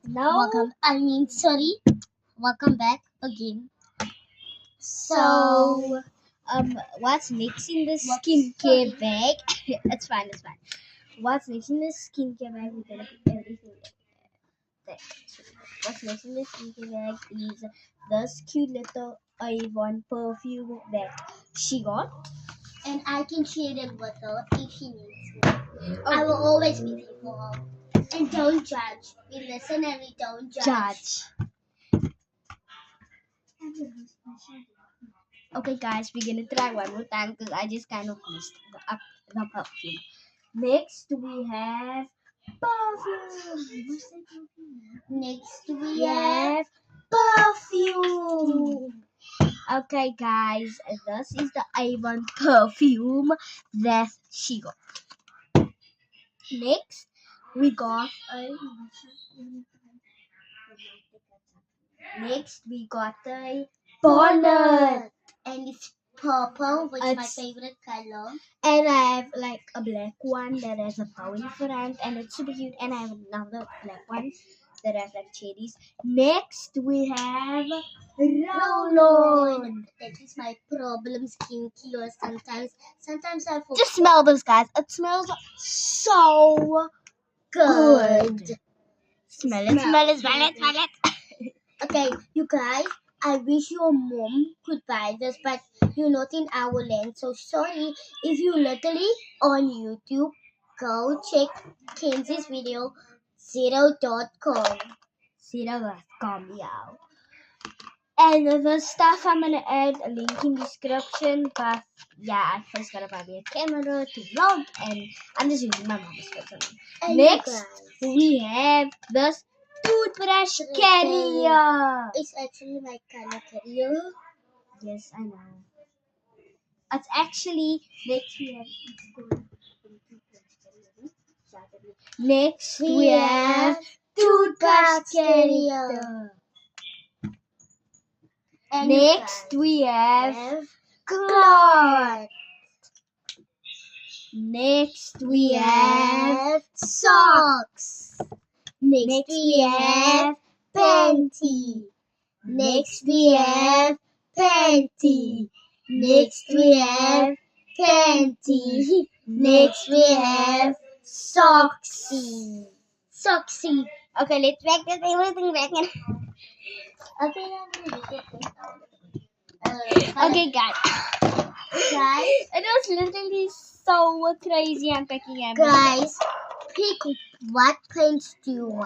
Now, Welcome back again. so what's next in the skincare bag? It's fine. What's next in the skincare bag? We're gonna put everything there. What's next in the skincare bag is this cute little Avon perfume that she got. And I can share it with her if she needs me. I will always be there for her. And don't judge. We listen and we don't judge. Okay, guys, we're gonna try one more time because I just kind of missed the perfume. Next, we have perfume. What's that perfume? Next we We have have perfume. Okay, guys, this is the Avon perfume that she got. Next, we got a. Next, we got a bonnet. and it's purple, which is my It's- favorite color. And I have like a black one that has a bow in front and it's super cute. And I have another black one that has like cherries. Next we have roll-on. That is my problem. Skincare. Sometimes I forget. Just smell this, guys. It smells so good. Smell it. Okay, you guys, I wish your mom could buy this, but you're not in our land, so sorry. If you literally on YouTube, go check Kenzie's video, zero.com. Zero.com, yeah. And the stuff I'm gonna add a link in description, but yeah, I first gotta buy me a camera to vlog, and I'm just using my mom's phone. And you Next, guys, we have this toothbrush carrier. it's actually my color carrier. Yes, I know. It's actually next we have. Next we have toothbrush carrier. And you Next guys we have have cloth. Next we have socks. Next we have panty. Next we have panty. Next we have panty. Next we have socksy. Socksy. Okay, let's make this everything back in. Okay, now I'm gonna make it. Okay, guys. Guys, It was literally so crazy unpacking everything. guys, pick what paints do you want.